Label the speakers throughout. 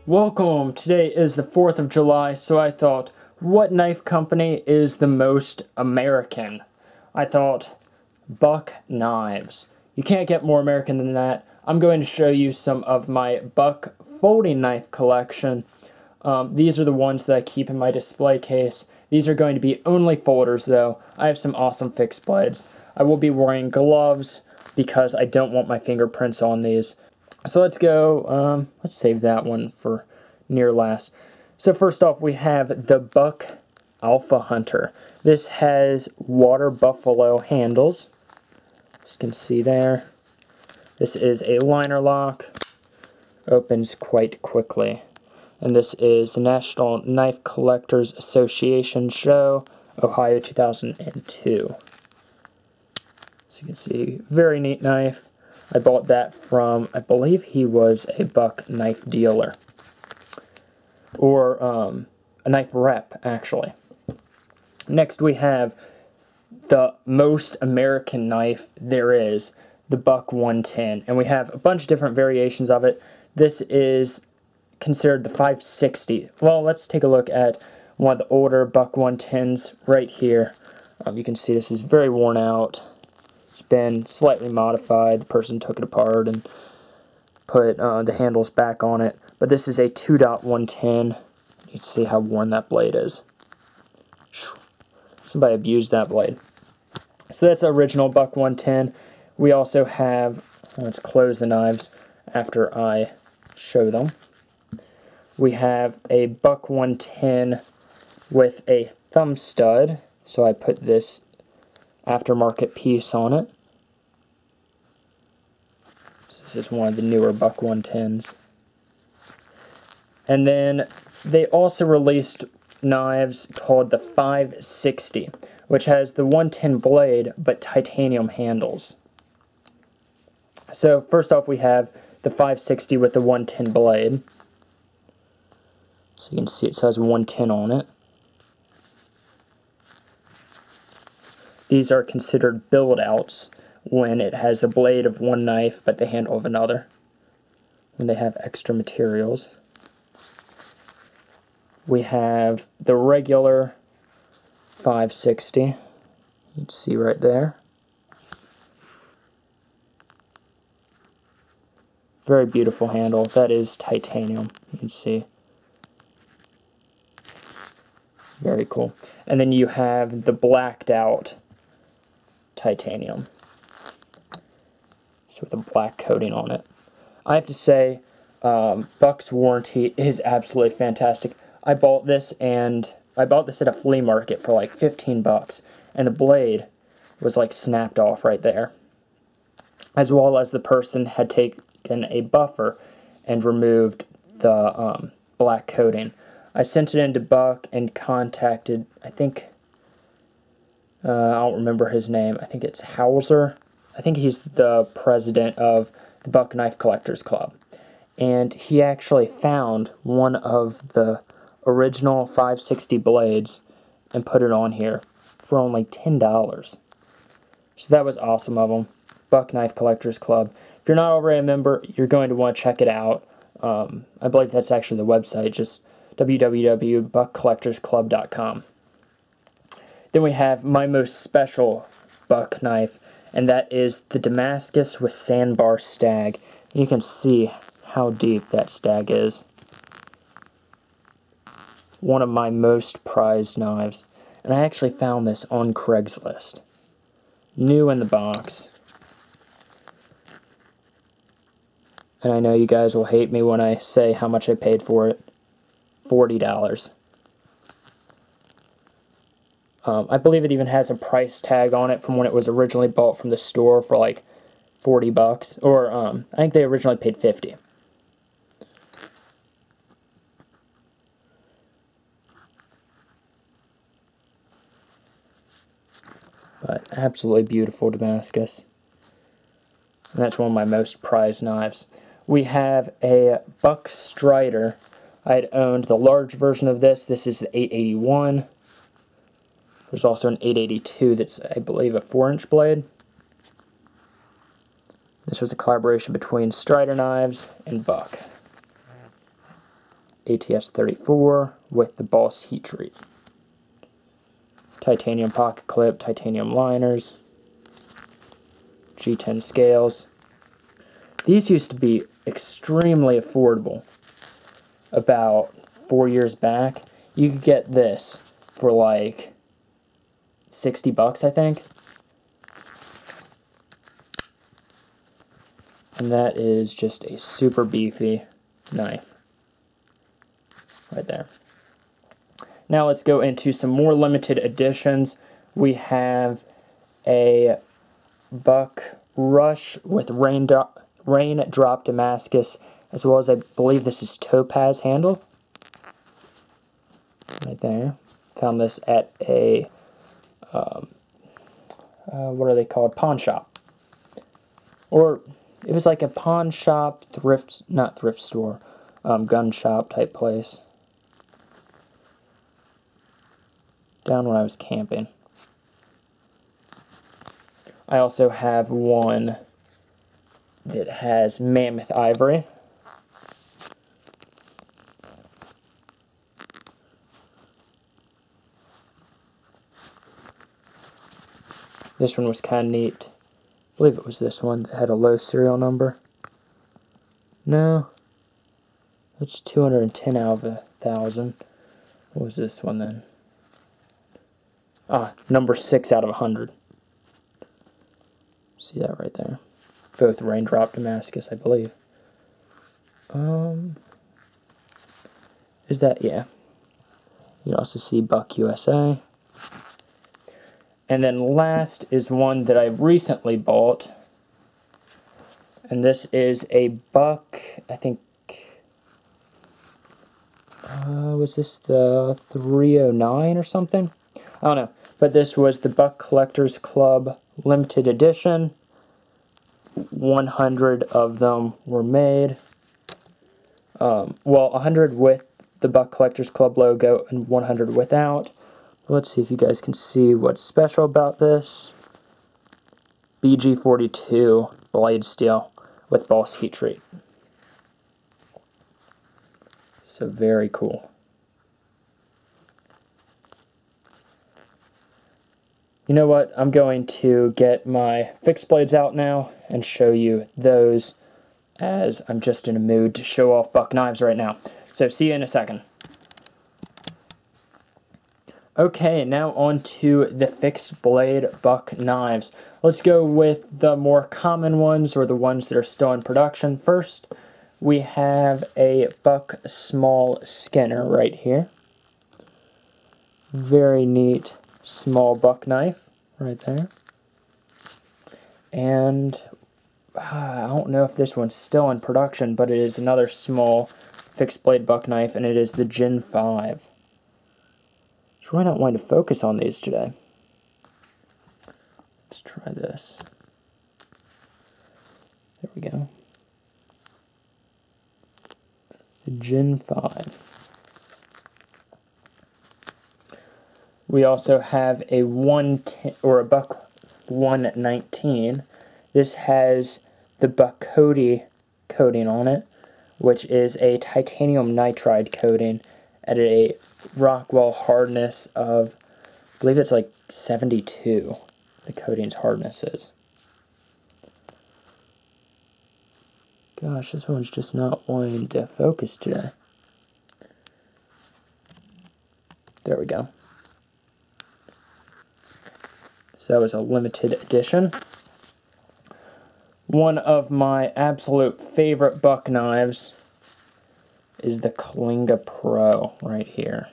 Speaker 1: Welcome! Today is the 4th of July, so I thought, what knife company is the most American? I thought, Buck Knives. You can't get more American than that. I'm going to show you some of my Buck folding knife collection. These are the ones that I keep in my display case. These are going to be only folders though. I have some awesome fixed blades. I will be wearing gloves because I don't want my fingerprints on these. So let's go, let's save that one for near last. So first off, we have the Buck Alpha Hunter. This has water buffalo handles, as you can see there. This is a liner lock, opens quite quickly. And this is the National Knife Collectors Association Show, Ohio 2002. As you can see, very neat knife. I bought that from, I believe he was a Buck knife dealer. Or a knife rep, actually. Next we have the most American knife there is, the Buck 110. And we have a bunch of different variations of it. This is considered the 560. Well, let's take a look at one of the older Buck 110s right here. You can see this is very worn out. It's been slightly modified. The person took it apart and put the handles back on it. But this is a 2.110. You can see how worn that blade is. Somebody abused that blade. So that's the original Buck 110. We also have, let's close the knives after I show them. We have a Buck 110 with a thumb stud. So I put this aftermarket piece on it. So this is one of the newer Buck 110s. And then they also released knives called the 560, which has the 110 blade but titanium handles. So first off we have the 560 with the 110 blade. So you can see it says 110 on it. These are considered build-outs when it has the blade of one knife but the handle of another, when they have extra materials. We have the regular 560, you can see right there. Very beautiful handle. That is titanium, you can see. Very cool. And then you have the blacked out titanium, so with a black coating on it. I have to say, Buck's warranty is absolutely fantastic. I bought this at a flea market for like 15 bucks, and the blade was like snapped off right there, as well as the person had taken a buffer and removed the black coating. I sent it into Buck and contacted, I think, I don't remember his name. I think it's Hauser. I think he's the president of the Buck Knife Collectors Club. And he actually found one of the original 560 blades and put it on here for only $10. So that was awesome of him. Buck Knife Collectors Club. If you're not already a member, you're going to want to check it out. I believe that's actually the website, just www.buckcollectorsclub.com. Then we have my most special Buck knife, and that is the Damascus with sandbar stag. You can see how deep that stag is. One of my most prized knives, and I actually found this on Craigslist. New in the box. And I know you guys will hate me when I say how much I paid for it. $40. I believe it even has a price tag on it from when it was originally bought from the store for like 40 bucks. Or, I think they originally paid 50. But absolutely beautiful Damascus. And that's one of my most prized knives. We have a Buck Strider. I had owned the large version of this. This is the 881. There's also an 882 that's, I believe, a 4-inch blade. This was a collaboration between Strider Knives and Buck. ATS 34 with the Boss heat treat. Titanium pocket clip, titanium liners, G10 scales. These used to be extremely affordable. About 4 years back, you could get this for like $60, I think. And that is just a super beefy knife right there. Now let's go into some more limited editions. We have a Buck Rush with Raindrop Damascus, as well as I believe this is Topaz handle. Right there. Found this at a, what are they called? Pawn shop. Or it was like a pawn shop, not thrift store, gun shop type place. Down when I was camping. I also have one that has mammoth ivory. This one was kind of neat. I believe it was this one that had a low serial number. No. It's 210 out of 1,000. What was this one then? Ah, number 6 out of 100. See that right there? Both Raindrop Damascus, I believe. Is that, yeah. You also see Buck USA. And then last is one that I recently bought. And this is a Buck, I think, was this the 309 or something? I don't know. But this was the Buck Collectors Club limited edition. 100 of them were made. Well, 100 with the Buck Collectors Club logo and 100 without. Let's see if you guys can see what's special about this. BG42 blade steel with Boss heat treat. So very cool. You know what? I'm going to get my fixed blades out now and show you those, as I'm just in a mood to show off Buck knives right now. So see you in a second. Okay, now on to the fixed blade Buck knives. Let's go with the more common ones, or the ones that are still in production. First, we have a Buck Small Skinner right here. Very neat small buck knife right there. And I don't know if this one's still in production, but it is another small fixed blade buck knife, and it is the Gen 5. It's really not wanting to focus on these today. Let's try this. There we go. The Gen 5. We also have a 110 or a Buck 119. This has the Buck Cody coating on it, which is a titanium nitride coating at a Rockwell hardness of, I believe it's like 72. The coating's hardness is. Gosh, this one's just not wanting to focus today. There we go. So that was a limited edition. One of my absolute favorite buck knives is the Kalinga Pro right here.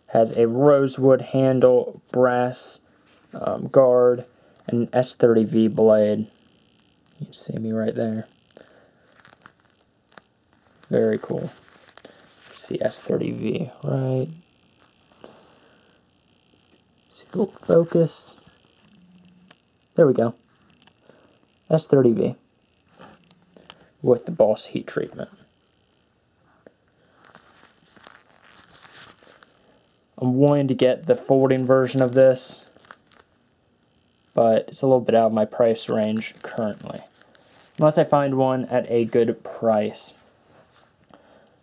Speaker 1: Has a rosewood handle, brass guard, and S30V blade. You can see me right there. Very cool. See S30V, right? See if it'll focus. There we go. S30V with the Boss heat treatment. I'm wanting to get the folding version of this, but it's a little bit out of my price range currently. Unless I find one at a good price.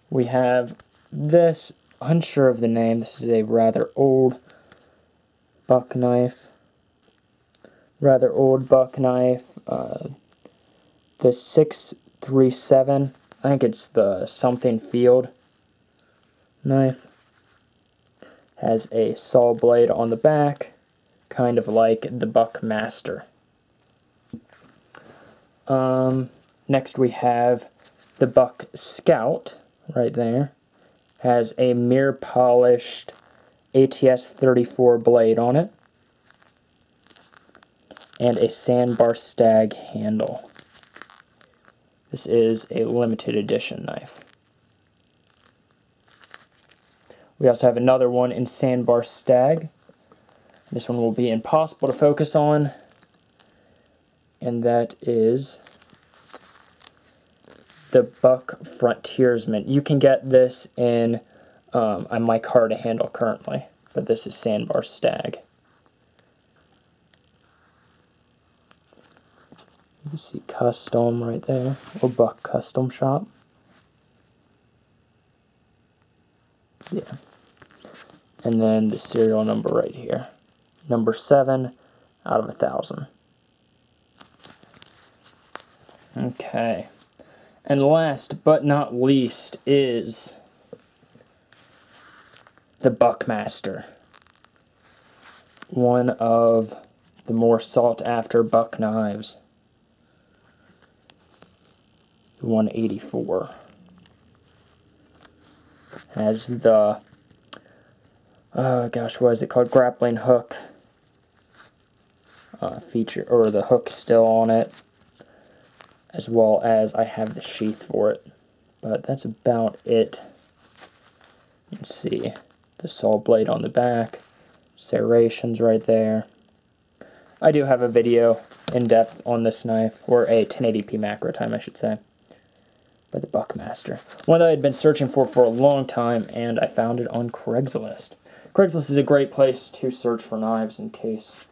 Speaker 1: We have this, unsure of the name, this is a rather old buck knife. Rather old buck knife. The 637, I think it's the something field knife. Has a saw blade on the back, kind of like the Buckmaster. Next we have the Buck Scout, right there. Has a mirror polished ATS 34 blade on it. And a sandbar stag handle. This is a limited edition knife. We also have another one in sandbar stag. This one will be impossible to focus on. And that is the Buck Frontiersman. You can get this in a micarta handle currently, but this is sandbar stag. You can see custom right there, or Buck Custom Shop. Yeah. And then the serial number right here. Number 7 out of 1,000. Okay. And last but not least is the Buckmaster. One of the more sought after buck knives. 184. Has the what is it called? Grappling hook feature, or the hook still on it, as well as I have the sheath for it. But that's about it. You can see the saw blade on the back, serrations right there. I do have a video in depth on this knife, or a 1080p macro time, I should say, by the Buckmaster. One that I had been searching for a long time, and I found it on Craigslist. Craigslist is a great place to search for knives in case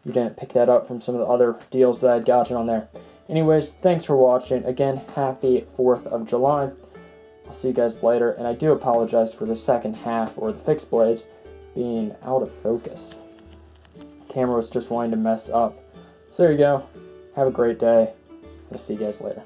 Speaker 1: you didn't pick that up from some of the other deals that I'd gotten on there. Anyways, thanks for watching. Again, happy 4th of July. I'll see you guys later, and I do apologize for the second half, or the fixed blades, being out of focus. Camera was just wanting to mess up. So there you go. Have a great day. I'll see you guys later.